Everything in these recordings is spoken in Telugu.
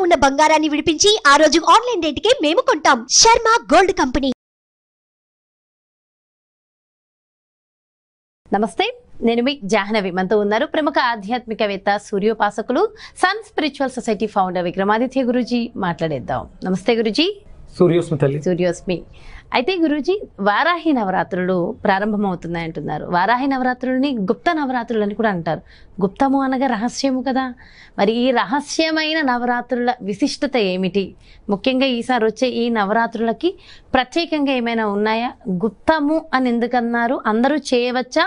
ఉన్న బంగారాన్ని విడిపించి ఆ రోజు ఆన్లైన్ రేటుకే మేము కొంటాం. Sharma gold company. నమస్తే, నేను మీ జాహ్నవి. మనతో ఉన్నారు ప్రముఖ ఆధ్యాత్మికవేత్త, సూర్యోపాసకులు, sun spiritual society founder Vikramaditya Guruji. మాట్లాడేద్దాం. నమస్తే గురూజీ. సూర్యోస్మి తల్లి. సూర్యోస్మి. అయితే గురూజీ, వారాహి నవరాత్రులు ప్రారంభమవుతున్నాయి అంటున్నారు. వారాహి నవరాత్రులని గుప్త నవరాత్రులు అని కూడా అంటారు. గుప్తము అనగా రహస్యము కదా. మరి ఈ రహస్యమైన నవరాత్రుల విశిష్టత ఏమిటి? ముఖ్యంగా ఈసారి వచ్చే ఈ నవరాత్రులకి ప్రత్యేకంగా ఏమైనా ఉన్నాయా? గుప్తము అని ఎందుకన్నారు? అందరూ చేయవచ్చా,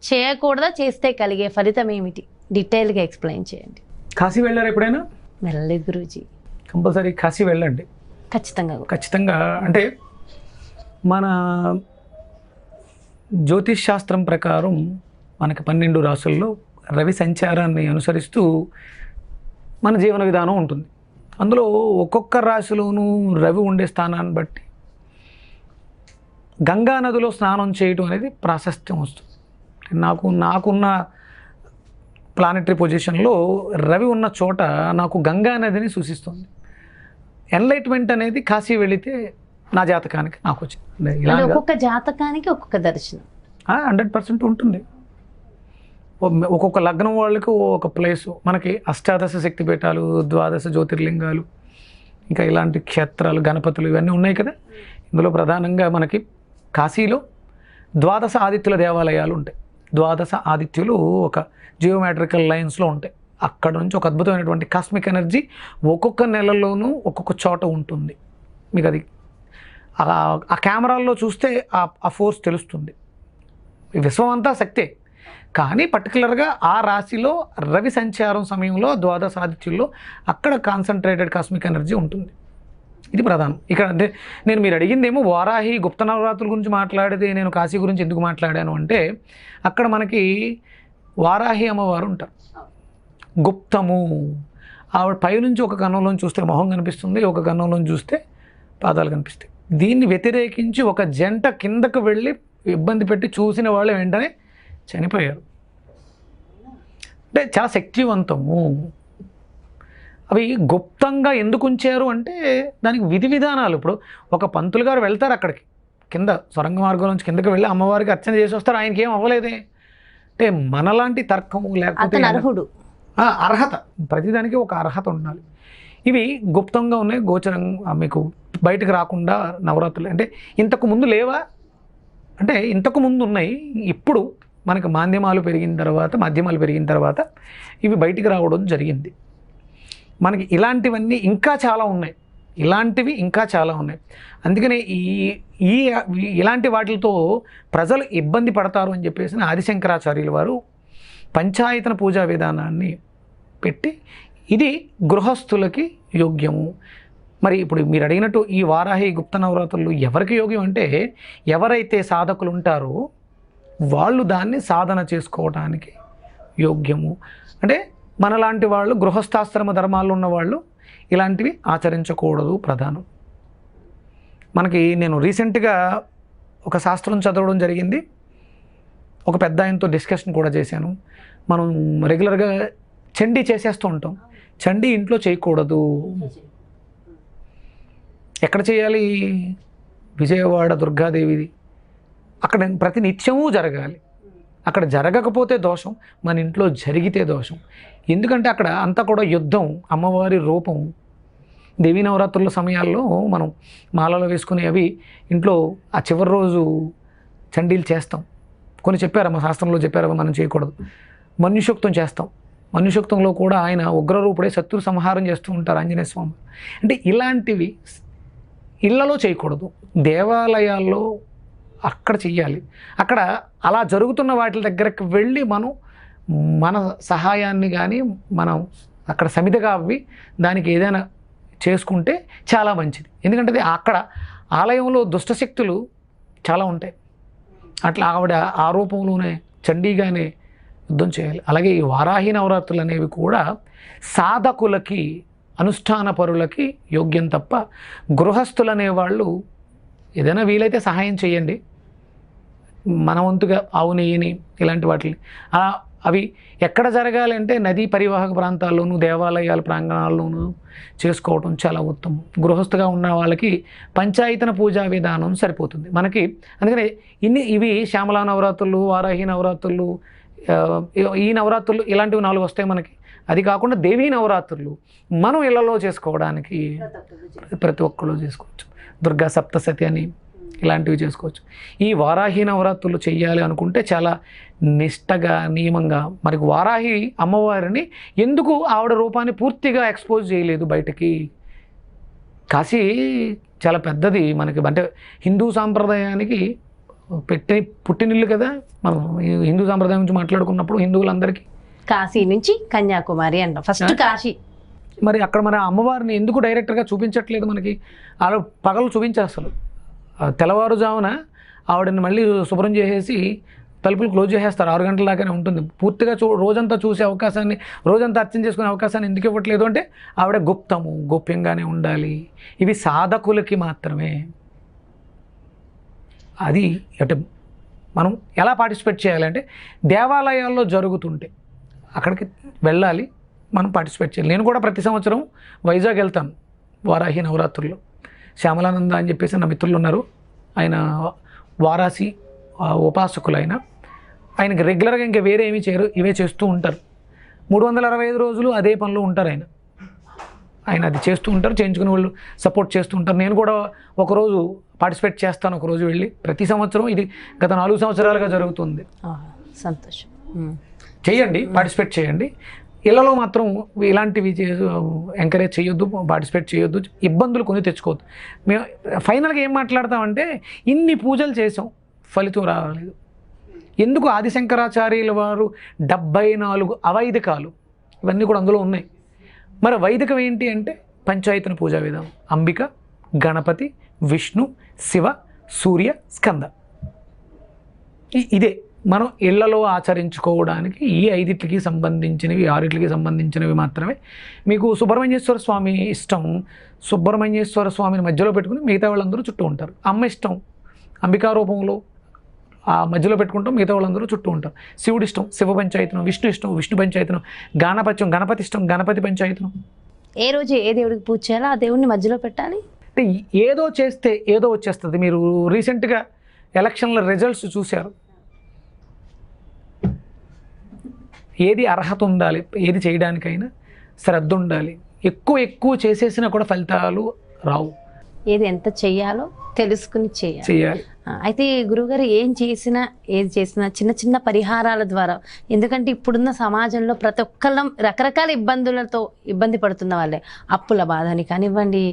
చేయకూడదా? చేస్తే కలిగే ఫలితం ఏమిటి? డీటెయిల్గా ఎక్స్ప్లెయిన్ చేయండి. కాశీ వెళ్ళారు ఎప్పుడైనా? వెళ్ళలేదు గురూజీ. కంపల్సరీ కాశీ వెళ్ళండి. ఖచ్చితంగా. అంటే మన జ్యోతిష్ శాస్త్రం ప్రకారం మనకి 12 రాసుల్లో రవి సంచారాన్ని అనుసరిస్తూ మన జీవన విధానం ఉంటుంది. అందులో ఒక్కొక్క రాశిలోనూ రవి ఉండే స్థానాన్ని బట్టి గంగా నదిలో స్నానం చేయడం అనేది ప్రాశస్త్యం వస్తుంది. నాకున్న ప్లానెటరీ పొజిషన్లో రవి ఉన్న చోట నాకు గంగా నదిని సూచిస్తుంది. ఎన్లైట్మెంట్ అనేది కాశీ వెళితే నా జాతకానికి నాకు వచ్చింది. ఒక్కొక్క జాతకానికి ఒక్కొక్క దర్శనం 100% ఉంటుంది. ఒక్కొక్క లగ్నం వాళ్ళకి ఒక ప్లేసు. మనకి అష్టాదశ శక్తిపీఠాలు, 12 జ్యోతిర్లింగాలు, ఇంకా ఇలాంటి క్షేత్రాలు, గణపతులు ఇవన్నీ ఉన్నాయి కదా. ఇందులో ప్రధానంగా మనకి కాశీలో 12 ఆదిత్యుల దేవాలయాలు ఉంటాయి. 12 ఆదిత్యులు ఒక జియోమెట్రికల్ లైన్స్లో ఉంటాయి. అక్కడ నుంచి ఒక అద్భుతమైనటువంటి కాస్మిక్ ఎనర్జీ ఒక్కొక్క నెలలోనూ ఒక్కొక్క చోట ఉంటుంది. మీకు అది ఆ కెమెరాల్లో చూస్తే ఆ ఫోర్స్ తెలుస్తుంది. విశ్వం అంతా శక్తే, కానీ పర్టికులర్గా ఆ రాశిలో రవి సంచారం సమయంలో 12 ఆదిత్యుల్లో అక్కడ కాన్సన్ట్రేటెడ్ కాస్మిక్ ఎనర్జీ ఉంటుంది. ఇది ప్రధానం. ఇక్కడ అంటే మీరు అడిగిందేమో వారాహి గుప్త నవరాత్రుల గురించి మాట్లాడితే నేను కాశీ గురించి ఎందుకు మాట్లాడాను అంటే, అక్కడ మనకి వారాహి అమ్మవారు ఉంటారు. గుప్తము, ఆవిడ పైనుంచి ఒక కన్నంలోంచి చూస్తే మొహం కనిపిస్తుంది, ఒక కన్నంలోంచి చూస్తే పాదాలు కనిపిస్తాయి. దీన్ని వ్యతిరేకించి ఒక జంట కిందకు వెళ్ళి ఇబ్బంది పెట్టి చూసిన వాళ్ళు వెంటనే చనిపోయారు. అంటే చాలా శక్తివంతము. అవి గుప్తంగా ఎందుకు ఉంచారు అంటే దానికి విధి విధానాలు. ఇప్పుడు ఒక పంతులు గారు వెళ్తారు అక్కడికి, కింద సొరంగ మార్గం నుంచి కిందకి వెళ్ళి అమ్మవారికి అర్చన చేసి వస్తారు. ఆయనకి ఏం అవ్వలేదే అంటే మనలాంటి తర్కం లేకపోతే అర్హత, ప్రతిదానికి ఒక అర్హత ఉండాలి. ఇవి గుప్తంగా ఉన్నాయి, గోచరంగా మీకు బయటకు రాకుండా నవరాత్రులు. అంటే ఇంతకు ముందు లేవా అంటే ఇంతకు ముందు ఉన్నాయి. ఇప్పుడు మనకి మాధ్యమాలు పెరిగిన తర్వాత ఇవి బయటికి రావడం జరిగింది. మనకి ఇలాంటివన్నీ ఇంకా చాలా ఉన్నాయి. అందుకనే ఇలాంటి వాటితో ప్రజలు ఇబ్బంది పడతారు అని చెప్పేసి ఆదిశంకరాచార్యుల వారు పంచాయతన పూజా విధానాన్ని పెట్టి ఇది గృహస్థులకి యోగ్యము. మరి ఇప్పుడు మీరు అడిగినట్టు ఈ వారాహి గుప్త నవరాత్రులు ఎవరికి యోగ్యం అంటే, ఎవరైతే సాధకులు ఉంటారో వాళ్ళు దాన్ని సాధన చేసుకోవడానికి యోగ్యము. అంటే మనలాంటి వాళ్ళు, గృహస్థాశ్రమ ధర్మాలు ఉన్న వాళ్ళు ఇలాంటివి ఆచరించకూడదు. ప్రధానం మనకి నేను రీసెంట్గా ఒక శాస్త్రం చదవడం జరిగింది. ఒక పెద్ద ఆయనతో డిస్కషన్ కూడా చేశాను. మనం రెగ్యులర్గా చండీ చేసేస్తూ ఉంటాం. చండీ ఇంట్లో చేయకూడదు. ఎక్కడ చేయాలి? విజయవాడ దుర్గాదేవిది. అక్కడ ప్రతి నిత్యము జరగాలి. అక్కడ జరగకపోతే దోషం, మన ఇంట్లో జరిగితే దోషం. ఎందుకంటే అక్కడ అంతా కూడా యుద్ధం, అమ్మవారి రూపం. దేవీ నవరాత్రుల సమయాల్లో మనం మాలలో వేసుకుని అవి ఇంట్లో ఆ చివరి రోజు చండీలు చేస్తాం. కొన్ని చెప్పారు, మా శాస్త్రంలో చెప్పారు మనం చేయకూడదు. మన్యుశక్తం చేస్తాం. మన్యుశక్తంలో కూడా ఆయన ఉగ్రరూపుడే శత్రు సంహారం చేస్తూ ఉంటారు ఆంజనేయ స్వామి. అంటే ఇలాంటివి ఇళ్లలో చేయకూడదు, దేవాలయాల్లో అక్కడ చెయ్యాలి. అక్కడ అలా జరుగుతున్న వాటి దగ్గరకు వెళ్ళి మన సహాయాన్ని కానీ మనం అక్కడ సమితిగా అవ్వి దానికి ఏదైనా చేసుకుంటే చాలా మంచిది. ఎందుకంటే అక్కడ ఆలయంలో దుష్టశక్తులు చాలా ఉంటాయి. అట్లా ఆవిడ ఆ రూపంలోనే చండీగానే యుద్ధం చేయాలి. అలాగే ఈ వారాహి నవరాత్రులు అనేవి కూడా సాధకులకి, అనుష్ఠాన పరులకి యోగ్యం తప్ప గృహస్థులు అనేవాళ్ళు ఏదైనా వీలైతే సహాయం చేయండి. మన వంతుగా ఆవు నెయ్యిని ఇలాంటి వాటిని అవి ఎక్కడ జరగాలి అంటే నదీ పరివాహక ప్రాంతాల్లోనూ దేవాలయాల ప్రాంగణాల్లోనూ చేసుకోవడం చాలా ఉత్తమం. గృహస్థుగా ఉన్న వాళ్ళకి పంచాయతన పూజా విధానం సరిపోతుంది మనకి. అందుకని ఇవి శ్యామలా నవరాత్రులు, వారాహి నవరాత్రులు, ఈ నవరాత్రులు ఇలాంటివి 4 వస్తాయి మనకి. అది కాకుండా దేవీ నవరాత్రులు మనం ఇళ్లలో చేసుకోవడానికి ప్రతి ఒక్కళ్ళు చేసుకోవచ్చు. దుర్గా సప్తశతి అని ఇలాంటివి చేసుకోవచ్చు. ఈ వారాహి నవరాత్రులు చెయ్యాలి అనుకుంటే చాలా నిష్టగా, నియమంగా. మనకి వారాహి అమ్మవారిని ఎందుకు ఆవిడ రూపాన్ని పూర్తిగా ఎక్స్పోజ్ చేయలేదు బయటకి? కాశీ చాలా పెద్దది మనకి, అంటే హిందూ సాంప్రదాయానికి పుట్టినిల్లు కదా. మనం హిందూ సాంప్రదాయం గురించి మాట్లాడుకున్నప్పుడు హిందువులందరికీ కాశీ నుంచి కన్యాకుమారి అంటాం, ఫస్ట్ కాశీ. మరి అక్కడ మన అమ్మవారిని ఎందుకు డైరెక్ట్గా చూపించట్లేదు మనకి? అలా పగలు చూపించేస్తారు, తెల్లవారుజామున ఆవిడని మళ్ళీ శుభ్రం చేసేసి తలుపులు క్లోజ్ చేసేస్తారు. 6 గంటల దాకానే ఉంటుంది. పూర్తిగా రోజంతా చూసే అవకాశాన్ని, రోజంతా అర్చన చేసుకునే అవకాశాన్ని ఎందుకు ఇవ్వట్లేదు అంటే ఆవిడ గుప్తము, గోప్యంగానే ఉండాలి. ఇవి సాధకులకి మాత్రమే. అది అంటే మనం ఎలా పార్టిసిపేట్ చేయాలంటే దేవాలయాల్లో జరుగుతుంటే అక్కడికి వెళ్ళాలి, మనం పార్టిసిపేట్ చేయాలి. నేను కూడా ప్రతి సంవత్సరం వైజాగ్ వెళ్తాను వారాహి నవరాత్రుల్లో. శ్యామలానంద అని చెప్పేసి నా మిత్రులు ఉన్నారు, ఆయన వారాసి ఉపాసకులు. ఆయనకి రెగ్యులర్గా ఇంకా వేరే ఏమీ చేయరు, ఇవే చేస్తూ ఉంటారు. 365 రోజులు అదే పనిలో ఉంటారు ఆయన అది చేస్తూ ఉంటారు, చేయించుకునే వాళ్ళు సపోర్ట్ చేస్తూ ఉంటారు. నేను కూడా ఒకరోజు పార్టిసిపేట్ చేస్తాను, ఒకరోజు వెళ్ళి. ప్రతి సంవత్సరం ఇది గత 4 సంవత్సరాలుగా జరుగుతుంది. సంతోషం. చేయండి, పార్టిసిపేట్ చేయండి. ఇళ్లలో మాత్రం ఇలాంటివి ఎంకరేజ్ చేయొద్దు, పార్టిసిపేట్ చేయొద్దు, ఇబ్బందులు కొని తెచ్చుకోవద్దు. మేము ఫైనల్గా ఏం మాట్లాడతామంటే ఇన్ని పూజలు చేసాం, ఫలితం రాలేదు. ఎందుకు? ఆదిశంకరాచార్యుల వారు 74 అవైదికాలు ఇవన్నీ కూడా అందులో ఉన్నాయి. మరి వైదికం ఏంటి అంటే పంచాయతన పూజా విధానం, అంబిక, గణపతి, విష్ణు, శివ, సూర్య, స్కంద. ఇదే మనం ఇళ్లలో ఆచరించుకోవడానికి ఈ 5టికి సంబంధించినవి, 6టికి సంబంధించినవి మాత్రమే. మీకు సుబ్రహ్మణ్యేశ్వర స్వామి ఇష్టం, సుబ్రహ్మణ్యేశ్వర స్వామిని మధ్యలో పెట్టుకుని మిగతా వాళ్ళందరూ చుట్టూ ఉంటారు. అమ్మ ఇష్టం, అంబికా రూపంలో ఆ మధ్యలో పెట్టుకుంటాం, మిగతా వాళ్ళందరూ చుట్టూ ఉంటారు. శివుడి ఇష్టం, శివ పంచాయతనం, విష్ణు ఇష్టం, విష్ణు పంచాయతనం, గణపత్యం, గణపతి ఇష్టం, గణపతి పంచాయతనం. ఏ రోజు ఏ దేవుడికి పూజ చేయాలో ఆ దేవుడిని మధ్యలో పెట్టాలి. అంటే ఏదో చేస్తే ఏదో వచ్చేస్తుంది. మీరు రీసెంట్గా ఎలక్షన్ల రిజల్ట్స్ చూశారు. ఏది అర్హత ఉండాలి, ఏది చేయడానికైనా శ్రద్ధ ఉండాలి. ఎక్కువ చేసేసినా కూడా ఫలితాలు రావు. ఏది ఎంత చెయ్యాలో తెలుసుకుని చేయాలి. అయితే గురువుగారు ఏది చేసినా చిన్న చిన్న పరిహారాల ద్వారా, ఎందుకంటే ఇప్పుడున్న సమాజంలో ప్రతి ఒక్కళ్ళం రకరకాల ఇబ్బంది పడుతున్న వాళ్ళే. అప్పుల బాధని కానివ్వండి,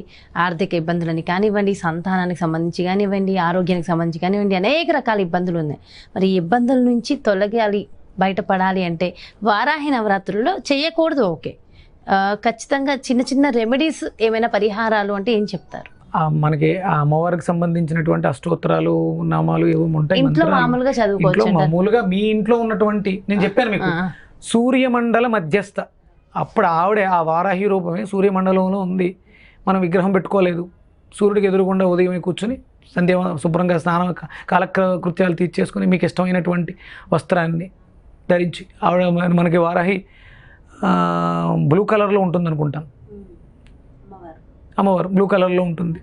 ఆర్థిక ఇబ్బందులని కానివ్వండి, సంతానానికి సంబంధించి కానివ్వండి, ఆరోగ్యానికి సంబంధించి కానివ్వండి, అనేక రకాల ఇబ్బందులు ఉన్నాయి. మరి ఈ ఇబ్బందుల నుంచి తొలగాలి, బయటపడాలి అంటే వారాహి నవరాత్రుల్లో చేయకూడదు, ఓకే, ఖచ్చితంగా చిన్న చిన్న రెమెడీస్, ఏమైనా పరిహారాలు అంటే ఏం చెప్తారు? మనకి ఆ అమ్మవారికి సంబంధించినటువంటి అష్టోత్తరాలు, నామాలు ఏవో ఉంటాయి. ఇంట్లో మామూలుగా చదువుకోవచ్చు. మామూలుగా మీ ఇంట్లో ఉన్నటువంటి, నేను చెప్పాను మీకు, సూర్యమండల మధ్యస్థ, అప్పుడు ఆవిడే ఆ వారాహి రూపమే సూర్యమండలంలో ఉంది. మనం విగ్రహం పెట్టుకోలేదు, సూర్యుడికి ఎదురుగుండా ఉదయం కూర్చొని శుభ్రంగా స్నానం, కాలకృత్యాలు తీర్చేసుకొని మీకు ఇష్టమైనటువంటి వస్త్రాన్ని ధరించి, ఆవిడ మనకి వారాహి బ్లూ కలర్లో ఉంటుంది అనుకుంటాను, అమ్మవారు బ్లూ కలర్లో ఉంటుంది.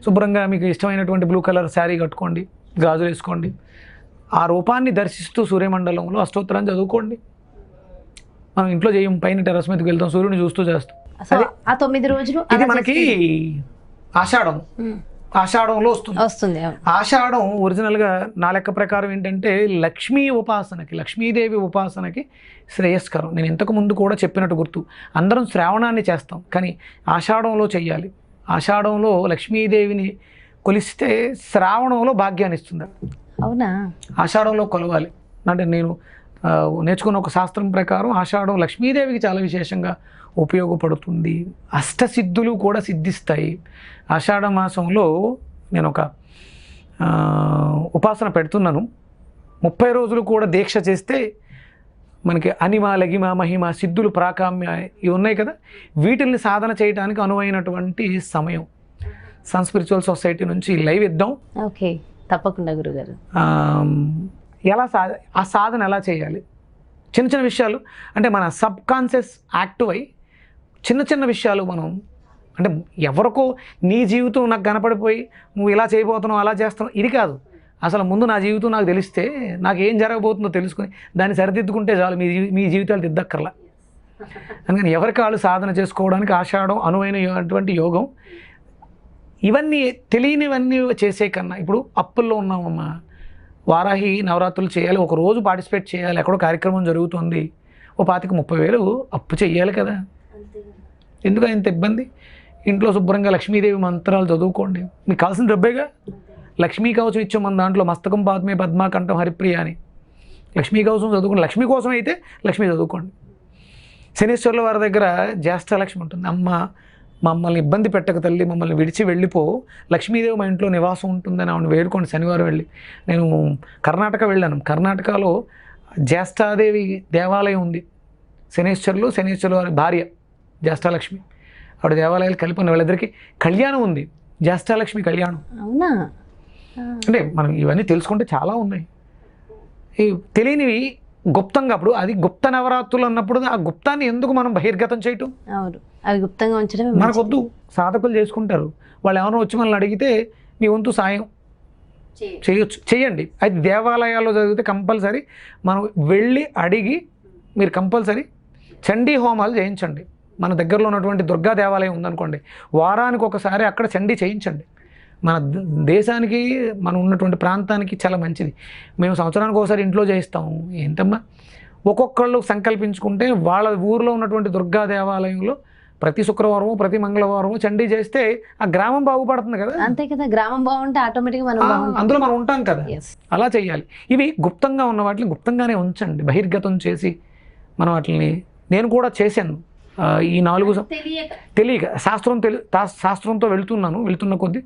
శుభ్రంగా మీకు ఇష్టమైనటువంటి బ్లూ కలర్ శారీ కట్టుకోండి, గాజులు వేసుకోండి, ఆ రూపాన్ని దర్శిస్తూ సూర్యమండలంలో అష్టోత్తరాన్ని చదువుకోండి. మనం ఇంట్లో చేయం, పైన టెర్రస్ మీదకి వెళ్తాం, సూర్యుని చూస్తూ చేస్తాం. ఆ 9 రోజులు ఇది మనకి ఆషాఢంలో వస్తుంది. ఆషాఢం ఒరిజినల్గా నా లెక్క ప్రకారం ఏంటంటే లక్ష్మీ ఉపాసనకి, లక్ష్మీదేవి ఉపాసనకి శ్రేయస్కరం. నేను ఇంతకు ముందు కూడా చెప్పినట్టు గుర్తు, అందరం శ్రావణాన్ని చేస్తాం, కానీ ఆషాఢంలో చెయ్యాలి. ఆషాఢంలో లక్ష్మీదేవిని కొలిస్తే శ్రావణంలో భాగ్యాన్ని ఇస్తుంది. అవునా? ఆషాఢంలో కొలవాలి. అంటే నేను నేర్చుకున్న ఒక శాస్త్రం ప్రకారం ఆషాఢం లక్ష్మీదేవికి చాలా విశేషంగా ఉపయోగపడుతుంది. అష్టసిద్ధులు కూడా సిద్ధిస్తాయి. ఆషాఢ మాసంలో నేను ఒక ఉపాసన పెడుతున్నాను. 30 రోజులు కూడా దీక్ష చేస్తే మనకి అనిమ, లగిమ, మహిమ, సిద్ధులు, ప్రాకామ్య ఇవి ఉన్నాయి కదా, వీటిల్ని సాధన చేయడానికి అనువైనటువంటి సమయం. సన్ స్పిరిచువల్ సొసైటీ నుంచి లైవ్ ఇద్దాం. ఓకే, తప్పకుండా గురుగారు. ఆ సాధన ఎలా చేయాలి? చిన్న చిన్న విషయాలు అంటే మన సబ్ కాన్షియస్ యాక్టివ్ అయ్యి చిన్న చిన్న విషయాలు మనం అంటే ఎవరికో నీ జీవితం నాకు కనపడిపోయి నువ్వు ఇలా చేయబోతున్నావు అలా చేస్తున్నావు ఇది కాదు. అసలు ముందు నా జీవితం నాకు తెలిస్తే నాకు ఏం జరగబోతుందో తెలుసుకుని దాన్ని సరిదిద్దుకుంటే చాలు, మీ జీవితాలు దిద్దక్కర్లా. అందుకని ఎవరికి వాళ్ళు సాధన చేసుకోవడానికి ఆషాఢం అనువైనటువంటి యోగం. ఇవన్నీ తెలియనివన్నీ చేసే కన్నా ఇప్పుడు అప్పుల్లో ఉన్నామమ్మా, వారాహి నవరాత్రులు చేయాలి, ఒక రోజు పార్టిసిపేట్ చేయాలి, ఎక్కడో కార్యక్రమం జరుగుతుంది, ఓ 25,000-30,000 అప్పు చెయ్యాలి కదా. ఎందుకు ఇంత ఇబ్బంది? ఇంట్లో శుభ్రంగా లక్ష్మీదేవి మంత్రాలు చదువుకోండి, మీకు కావాల్సిన డబ్బేగా. లక్ష్మీ కవచం ఇచ్చే మన దాంట్లో మస్తకం పాదమే పద్మాకంఠం హరిప్రియ అని లక్ష్మీ కవచం చదువుకోండి. లక్ష్మీ కోసం అయితే లక్ష్మీ చదువుకోండి. శనీశ్వరుల వారి దగ్గర జ్యేష్ఠ లక్ష్మి ఉంటుంది. అమ్మ మమ్మల్ని ఇబ్బంది పెట్టక తల్లి, మమ్మల్ని విడిచి వెళ్ళిపో, లక్ష్మీదేవి మా ఇంట్లో నివాసం ఉంటుందని ఆవిడ వేడుకోండి. శనివారం వెళ్ళి నేను కర్ణాటక వెళ్ళాను. కర్ణాటకలో జ్యేష్ఠాదేవి దేవాలయం ఉంది. శనీశ్వరుల వారి భార్య జ్యేష్ఠలక్ష్మి, ఆవిడ దేవాలయాలు కలిపి వాళ్ళిద్దరికి కళ్యాణం ఉంది, జ్యేష్ఠలక్ష్మి కళ్యాణం. అవునా? అంటే మనం ఇవన్నీ తెలుసుకుంటే చాలా ఉన్నాయి. ఈ తెలియనివి గుప్తంగా, అప్పుడు అది గుప్త నవరాత్రులు అన్నప్పుడు ఆ గుప్తాన్ని ఎందుకు మనం బహిర్గతం చేయటం? అవును, అవి గుప్తంగా ఉంచడం మనకొద్దు. సాధకులు చేసుకుంటారు. వాళ్ళు ఎవరైనా వచ్చి మనల్ని అడిగితే మీ వంతు సాయం చేయొచ్చు, చేయండి. అది దేవాలయాల్లో జరిగితే కంపల్సరీ మనం వెళ్ళి అడిగి మీరు కంపల్సరీ చండీ హోమాలు చేయించండి. మన దగ్గరలో ఉన్నటువంటి దుర్గా దేవాలయం ఉందనుకోండి, వారానికి ఒకసారి అక్కడ చండీ చేయించండి. మన దేశానికి మనం ఉన్నటువంటి ప్రాంతానికి చాలా మంచిది. మేము సంవత్సరానికి ఒకసారి ఇంట్లో చేయిస్తాము. ఏంటమ్మా, ఒక్కొక్కళ్ళు సంకల్పించుకుంటే వాళ్ళ ఊరిలో ఉన్నటువంటి దుర్గా దేవాలయంలో ప్రతి శుక్రవారము ప్రతి మంగళవారము చండీ చేస్తే ఆ గ్రామం బాగుపడుతుంది కదా. అంతే కదా, గ్రామం బాగుంటే ఆటోమేటిక్గా మనం అందులో మనం ఉంటాం కదా. అలా చేయాలి. ఇవి గుప్తంగా ఉన్న వాటిని గుప్తంగానే ఉంచండి, బహిర్గతం చేసి మనం వాటిని. నేను కూడా చేశాను ఈ 4 తెలియక శాస్త్రంతో వెళ్తున్న కొద్దీ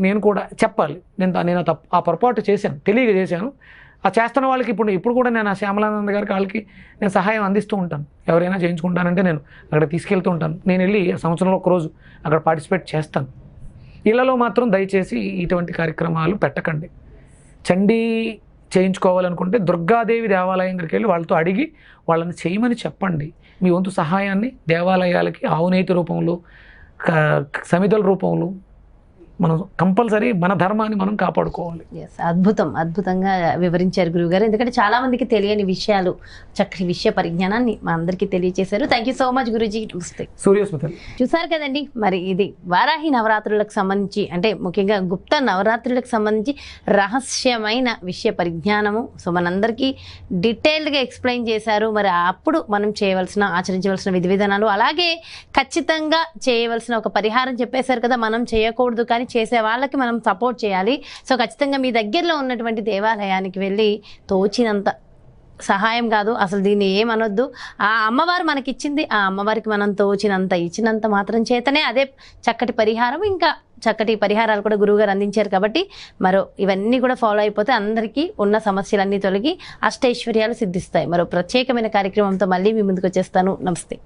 నేను కూడా చెప్పాలి, నేను ఆ పొరపాటు చేశాను, తెలియక చేశాను. ఆ చేస్తున్న వాళ్ళకి ఇప్పుడు కూడా నేను ఆ శ్యామలానంద గారికి వాళ్ళకి నేను సహాయం అందిస్తూ ఉంటాను. ఎవరైనా చేయించుకుంటానంటే నేను అక్కడ తీసుకెళ్తూ ఉంటాను. నేను వెళ్ళి సంవత్సరంలో ఒకరోజు అక్కడ పార్టిసిపేట్ చేస్తాను. ఇళ్లలో మాత్రం దయచేసి ఇటువంటి కార్యక్రమాలు పెట్టకండి. చండీ చేయించుకోవాలనుకుంటే దుర్గాదేవి దేవాలయం దగ్గరికి వెళ్ళి వాళ్ళతో అడిగి వాళ్ళని చేయమని చెప్పండి. మీ వంతు సహాయాన్ని దేవాలయాలకి ఆవునేతి రూపంలో, సమిధల రూపంలో మనం కంపల్సరీ మన ధర్మాన్ని మనం కాపాడుకోవాలి. అద్భుతంగా వివరించారు గురువుగారు. ఎందుకంటే చాలా మందికి తెలియని విషయాలు, చక్కటి విషయ పరిజ్ఞానాన్ని మా అందరికీ తెలియజేశారు. Thank you so much Guruji. నమస్తే. సూర్యస్మిత. చూసారు కదండి, మరి ఇది వారాహి నవరాత్రులకు సంబంధించి, అంటే ముఖ్యంగా గుప్త నవరాత్రులకు సంబంధించి రహస్యమైన విషయ పరిజ్ఞానము. సో మనందరికీ డీటెయిల్డ్గా ఎక్స్ప్లెయిన్ చేశారు. మరి అప్పుడు మనం ఆచరించవలసిన విధి విధానాలు, అలాగే ఖచ్చితంగా చేయవలసిన ఒక పరిహారం చెప్పేశారు కదా. మనం చేయకూడదు కానీ చేసే వాళ్ళకి మనం సపోర్ట్ చేయాలి. సో ఖచ్చితంగా మీ దగ్గరలో ఉన్నటువంటి దేవాలయానికి వెళ్ళి తోచినంత సహాయం కాదు, అసలు దీన్ని ఏమనొద్దు, ఆ అమ్మవారు మనకిచ్చింది, ఆ అమ్మవారికి మనం తోచినంత ఇచ్చినంత మాత్రం చేతనే అదే చక్కటి పరిహారం. ఇంకా చక్కటి పరిహారాలు కూడా గురువుగారు అందించారు కాబట్టి ఇవన్నీ కూడా ఫాలో అయిపోతే అందరికీ ఉన్న సమస్యలన్నీ తొలగి అష్టైశ్వర్యాలు సిద్ధిస్తాయి. ప్రత్యేకమైన కార్యక్రమంతో మళ్ళీ మీ ముందుకు వచ్చేస్తాను. నమస్తే.